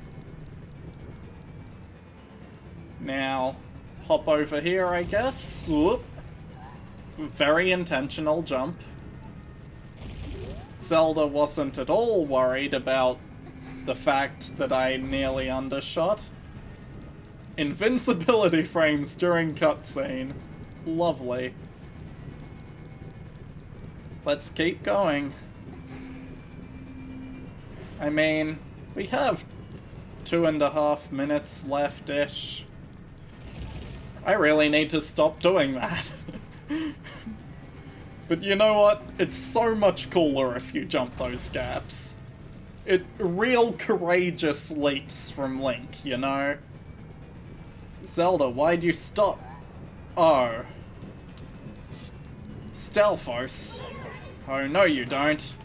Now, hop over here, I guess. Whoop. Very intentional jump. Zelda wasn't at all worried about the fact that I nearly undershot. Invincibility frames during cutscene. Lovely. Let's keep going. I mean, we have 2.5 minutes left-ish. I really need to stop doing that. But you know what? It's so much cooler if you jump those gaps. It real courageous leaps from Link, you know? Zelda, why'd you stop? Oh. Stelphos. Oh, no you don't.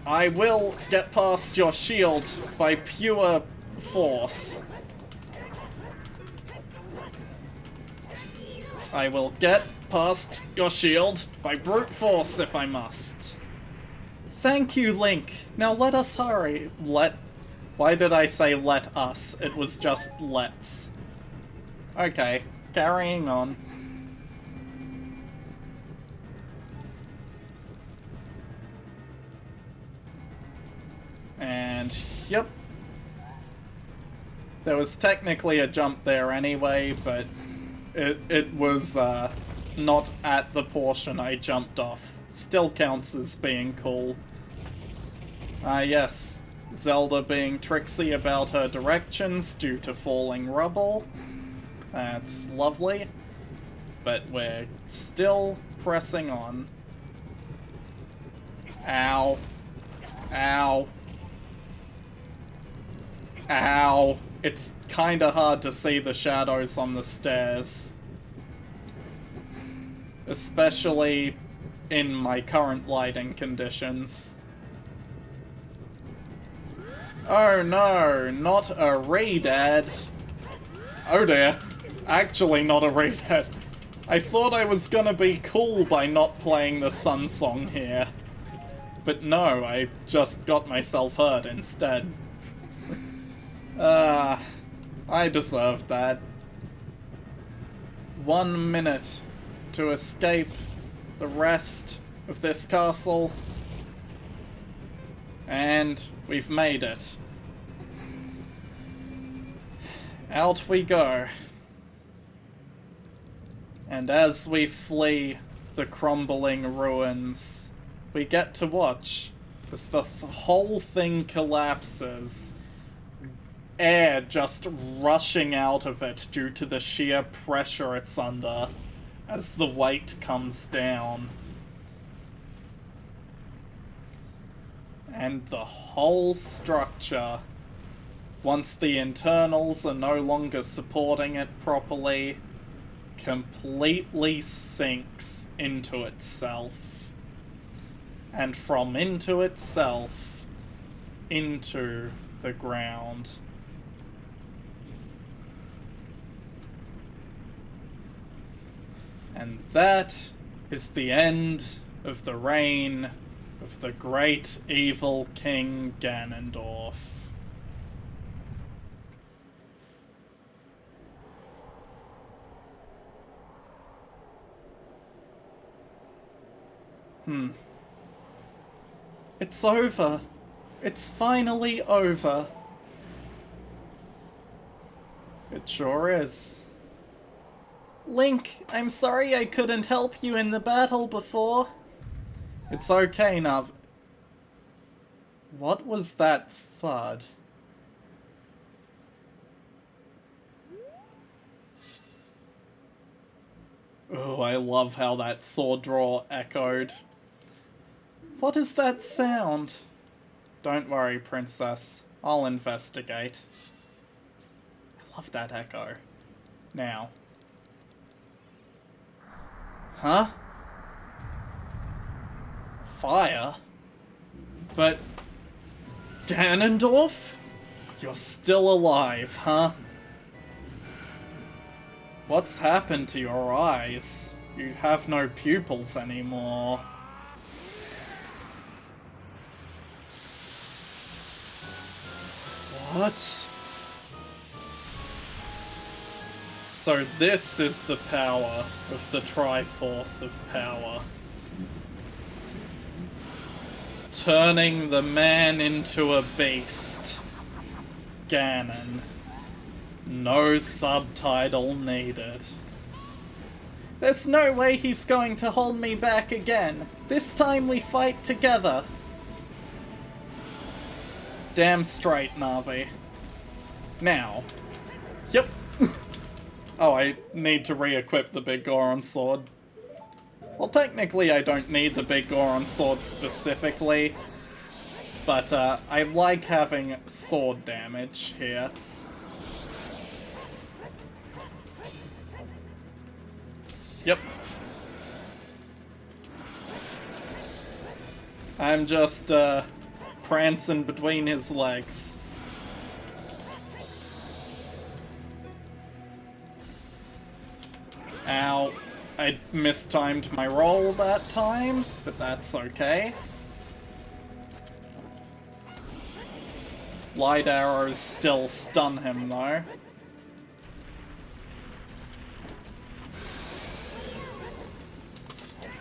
I will get past your shield by pure force. I will get past your shield by brute force if I must. Thank you, Link. Now let us hurry. Why did I say let us? It was just let's. Okay, carrying on. And, yep. There was technically a jump there anyway, but it was not at the portion I jumped off. Still counts as being cool. Yes. Zelda being tricksy about her directions due to falling rubble. That's lovely. But we're still pressing on. Ow. Ow. Ow. It's kinda hard to see the shadows on the stairs. Especially in my current lighting conditions. Oh no, not a Redad. Oh dear, actually not a Redad. I thought I was gonna be cool by not playing the Sun Song here. But no, I just got myself hurt instead. I deserved that. 1 minute to escape the rest of this castle. And we've made it. Out we go. And as we flee the crumbling ruins, we get to watch as the whole thing collapses. Air just rushing out of it due to the sheer pressure it's under as the weight comes down. And the whole structure, once the internals are no longer supporting it properly, completely sinks into itself. And from into itself, into the ground. And that is the end of the reign of the great evil King Ganondorf. It's over. It's finally over. It sure is. Link, I'm sorry I couldn't help you in the battle before. It's okay, Nav. What was that thud? Oh, I love how that sword draw echoed. What is that sound? Don't worry, Princess. I'll investigate. I love that echo. Now. Huh? Fire? But... Ganondorf? You're still alive, huh? What's happened to your eyes? You have no pupils anymore. What? So this is the power of the Triforce of Power. Turning the man into a beast. Ganon. No subtitle needed. There's no way he's going to hold me back again. This time we fight together. Damn straight, Navi. Now. Yep. Oh, I need to re-equip the big Goron sword. Well, technically I don't need the big Goron sword specifically, but I like having sword damage here. Yep. I'm just prancing between his legs. Ow. I mistimed my roll that time, but that's okay. Light arrows still stun him, though.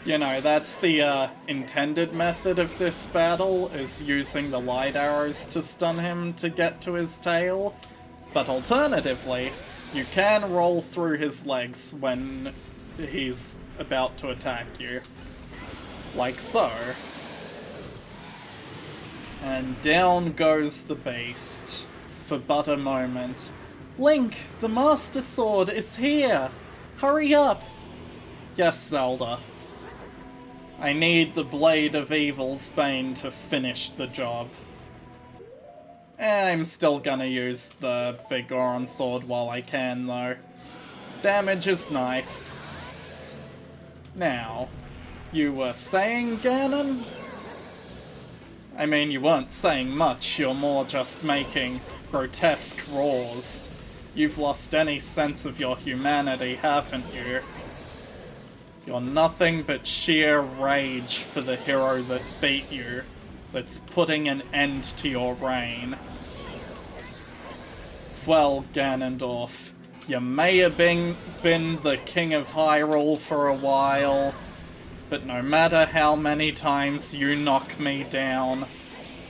You know, that's the intended method of this battle, is using the light arrows to stun him to get to his tail. But alternatively, you can roll through his legs when he's about to attack you. Like so. And down goes the beast, for but a moment. Link, the Master Sword is here! Hurry up! Yes, Zelda. I need the Blade of Evil's Bane to finish the job. I'm still gonna use the big Goron sword while I can, though. Damage is nice. Now, you were saying, Ganon? I mean, you weren't saying much, you're more just making grotesque roars. You've lost any sense of your humanity, haven't you? You're nothing but sheer rage for the hero that beat you, that's putting an end to your reign. Well, Ganondorf, you may have been the King of Hyrule for a while, but no matter how many times you knock me down,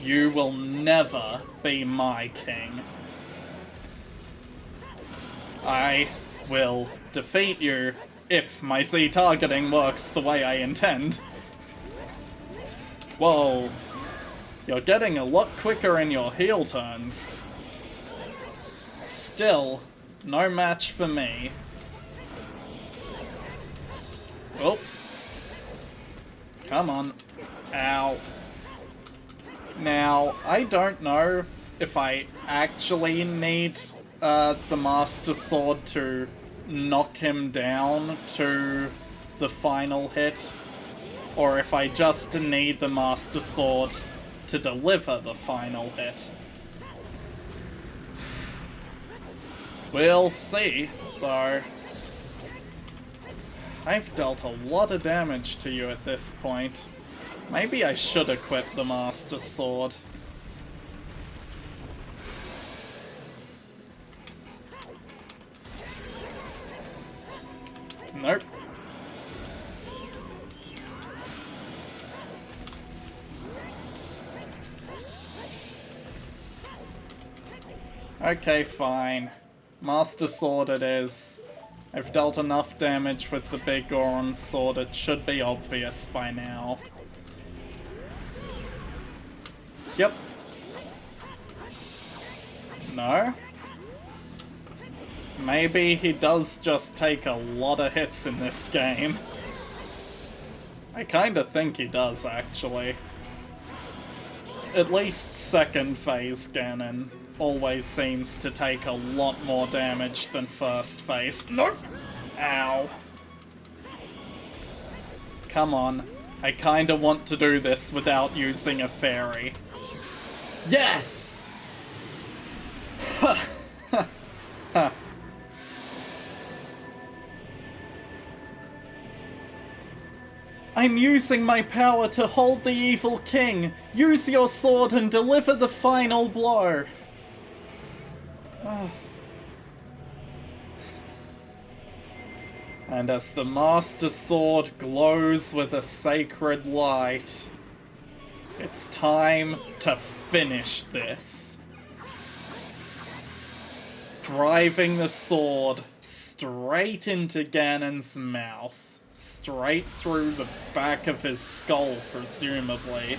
you will never be my king. I will defeat you if my Z targeting works the way I intend. Whoa. You're getting a lot quicker in your heel turns. Still, no match for me. Oh. Come on. Ow. Now, I don't know if I actually need the Master Sword to knock him down to the final hit, or if I just need the Master Sword to deliver the final hit. We'll see, though. I've dealt a lot of damage to you at this point. Maybe I should equip the Master Sword. Nope. Okay, fine. Master Sword it is. I've dealt enough damage with the big Goron sword, it should be obvious by now. Yep. No? Maybe he does just take a lot of hits in this game. I kinda think he does, actually. At least second phase Ganon always seems to take a lot more damage than first phase. Nope! Ow. Come on. I kinda want to do this without using a fairy. Yes! Ha! Ha! Ha! I'm using my power to hold the evil king. Use your sword and deliver the final blow. And as the Master Sword glows with a sacred light, it's time to finish this. Driving the sword straight into Ganon's mouth. Straight through the back of his skull, presumably.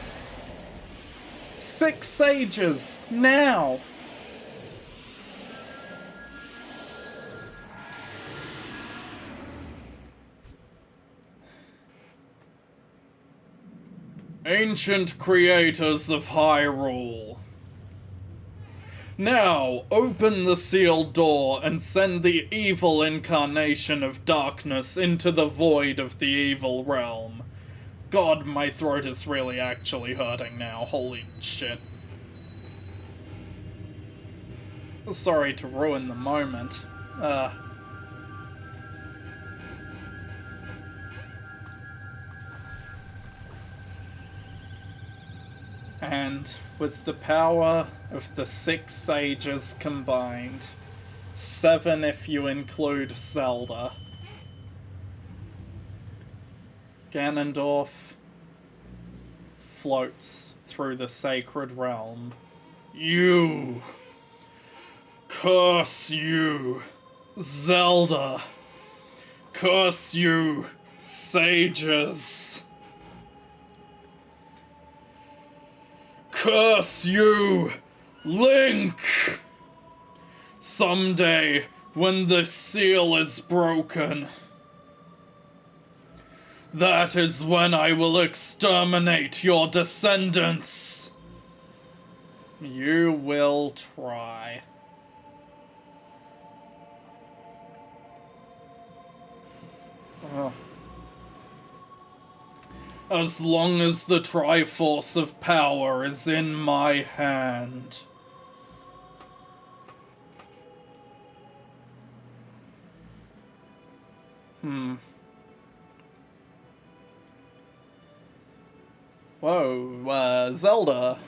6 sages, now! Ancient creators of Hyrule. Now, open the sealed door and send the evil incarnation of darkness into the void of the evil realm. God, my throat is really actually hurting now. Holy shit. Sorry to ruin the moment. And with the power of the 6 sages combined, 7 if you include Zelda, Ganondorf floats through the sacred realm. You! Curse you, Zelda! Curse you, sages! Curse you, Link! Someday, when the seal is broken, that is when I will exterminate your descendants. You will try. Oh. As long as the Triforce of Power is in my hand. Whoa, Zelda.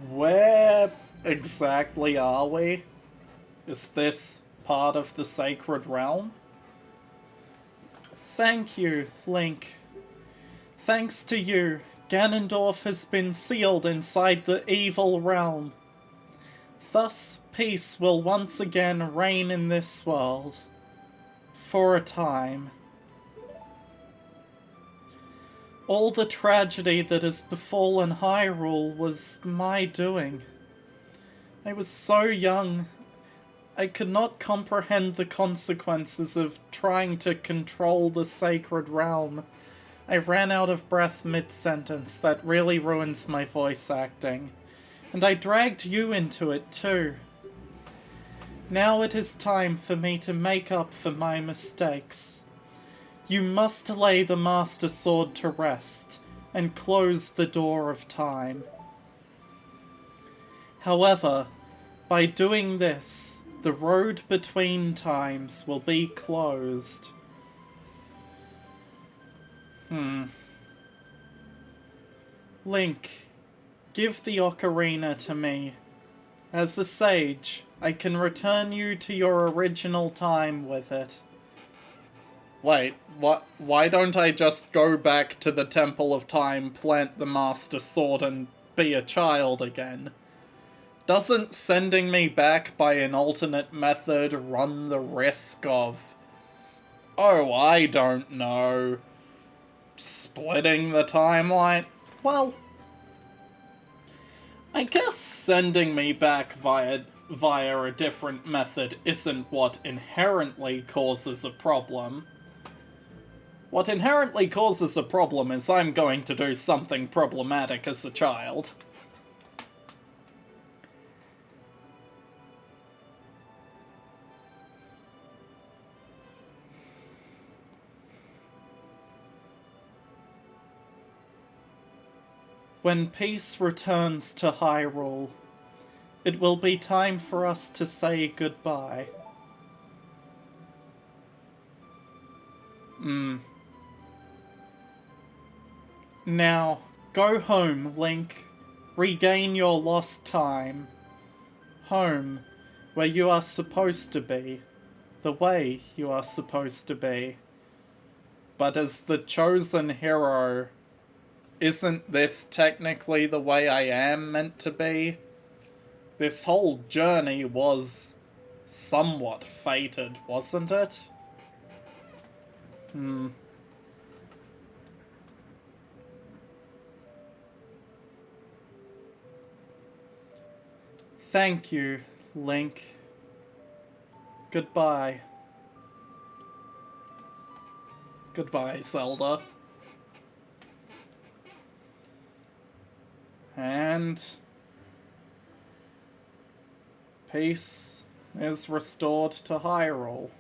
Where exactly are we? Is this part of the Sacred Realm? Thank you, Link. Thanks to you, Ganondorf has been sealed inside the evil realm. Thus, peace will once again reign in this world. For a time. All the tragedy that has befallen Hyrule was my doing. I was so young, I could not comprehend the consequences of trying to control the sacred realm. I ran out of breath mid-sentence. That really ruins my voice acting. And I dragged you into it too. Now it is time for me to make up for my mistakes. You must lay the Master Sword to rest and close the door of time. However, by doing this, the road between times will be closed. Link, give the ocarina to me. As a sage, I can return you to your original time with it. Wait, what? Why don't I just go back to the Temple of Time, plant the Master Sword, and be a child again? Doesn't sending me back by an alternate method run the risk of... oh, I don't know... splitting the timeline? Well, I guess sending me back via a different method isn't what inherently causes a problem. What inherently causes a problem is I'm going to do something problematic as a child. When peace returns to Hyrule, it will be time for us to say goodbye. Now, go home, Link. Regain your lost time. Home, where you are supposed to be. The way you are supposed to be. But as the chosen hero... isn't this technically the way I am meant to be? This whole journey was somewhat fated, wasn't it? thank you, Link. Goodbye. Goodbye, Zelda. And peace is restored to Hyrule.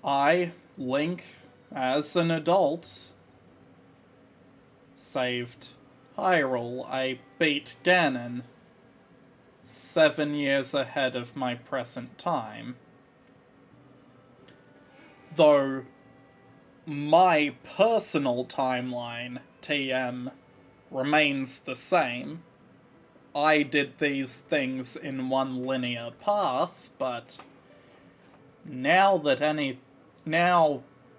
I, Link, as an adult, saved Hyrule. I beat Ganon 7 years ahead of my present time. Though my personal timeline, TM, remains the same. I did these things in one linear path, but now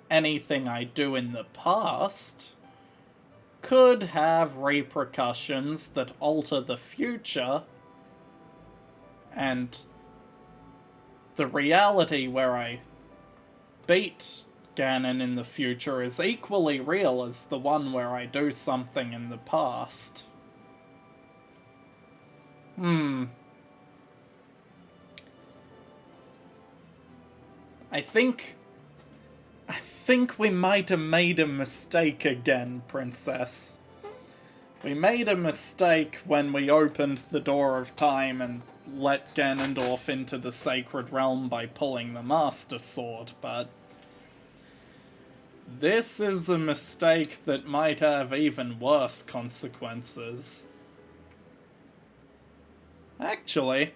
anything I do in the past could have repercussions that alter the future, and the reality where I beat Ganon in the future is equally real as the one where I do something in the past. I think we might have made a mistake again, Princess. We made a mistake when we opened the door of time and let Ganondorf into the Sacred Realm by pulling the Master Sword, but this is a mistake that might have even worse consequences. Actually,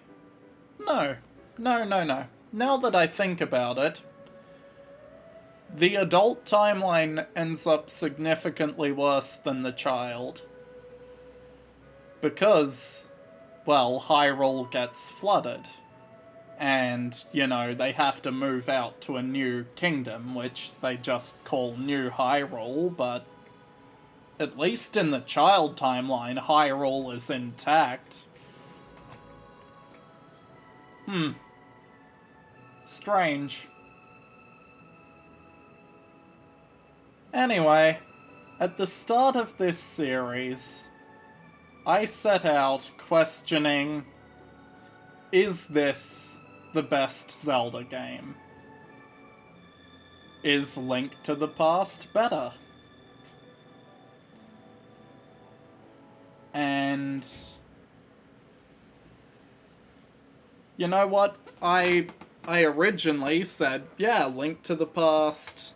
no. Now that I think about it, the adult timeline ends up significantly worse than the child. Because, well, Hyrule gets flooded. And, they have to move out to a new kingdom, which they just call New Hyrule, but at least in the child timeline, Hyrule is intact. Strange. Anyway, at the start of this series, I set out questioning, is this the best Zelda game? Is Link to the Past better? And you know what? I originally said, yeah, Link to the Past.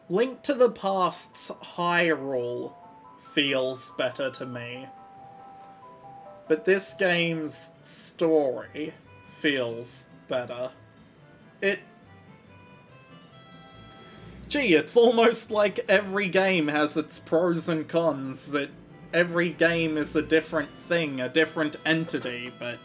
Link to the Past's Hyrule feels better to me. But this game's story feels better. It's almost like every game has its pros and cons. Every game is a different thing, a different entity, but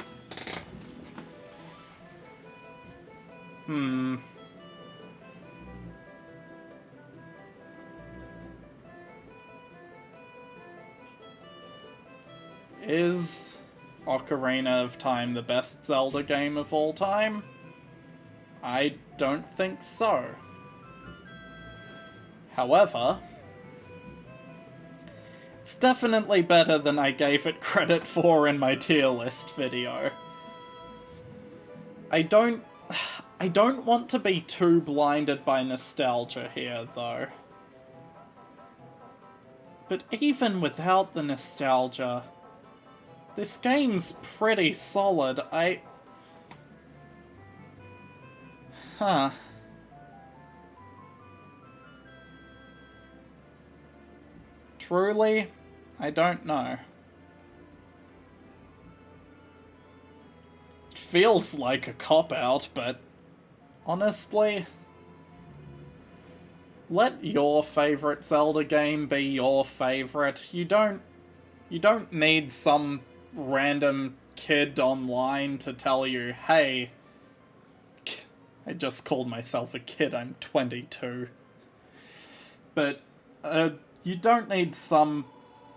Is Ocarina of Time the best Zelda game of all time? I don't think so. However, it's definitely better than I gave it credit for in my tier list video. I don't want to be too blinded by nostalgia here, though. But even without the nostalgia, this game's pretty solid. Truly, I don't know. It feels like a cop-out, but honestly, let your favorite Zelda game be your favorite. You don't need some random kid online to tell you, hey, I just called myself a kid, I'm 22. But, you don't need some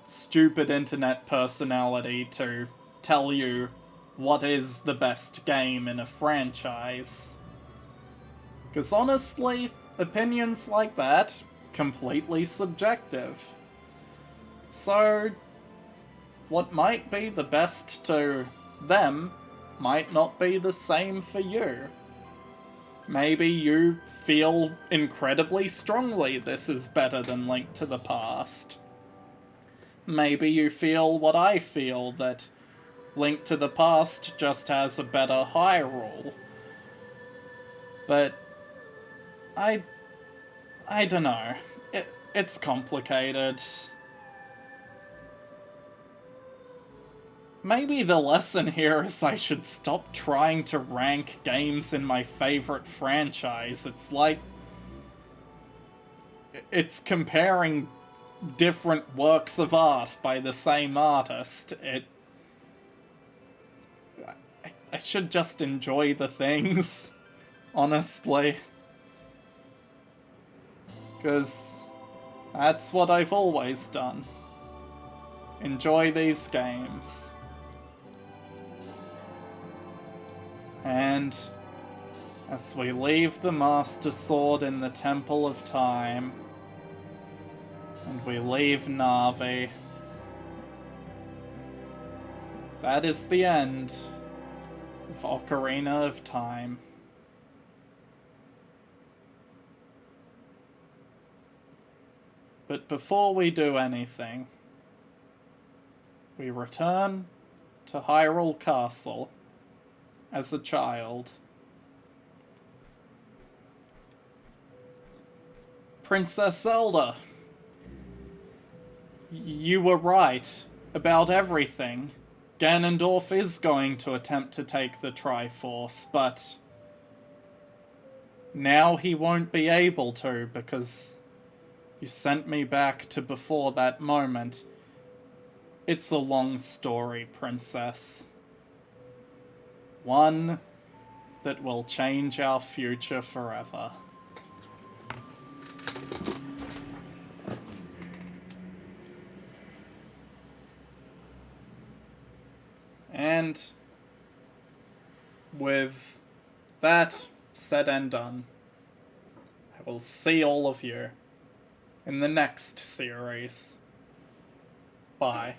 stupid internet personality to tell you what is the best game in a franchise. Because honestly, opinions like that, completely subjective. So, what might be the best to them might not be the same for you. Maybe you feel incredibly strongly this is better than Link to the Past. Maybe you feel what I feel, that Link to the Past just has a better Hyrule. But I don't know. It's complicated. Maybe the lesson here is I should stop trying to rank games in my favorite franchise. It's like... it's comparing different works of art by the same artist. I should just enjoy the things, honestly. Because that's what I've always done. Enjoy these games. And as we leave the Master Sword in the Temple of Time, and we leave Na'vi, that is the end of Ocarina of Time. But before we do anything, we return to Hyrule Castle as a child. Princess Zelda, you were right about everything. Ganondorf is going to attempt to take the Triforce, but now he won't be able to because you sent me back to before that moment. It's a long story, Princess. One that will change our future forever. And with that said and done, I will see all of you in the next series. Bye.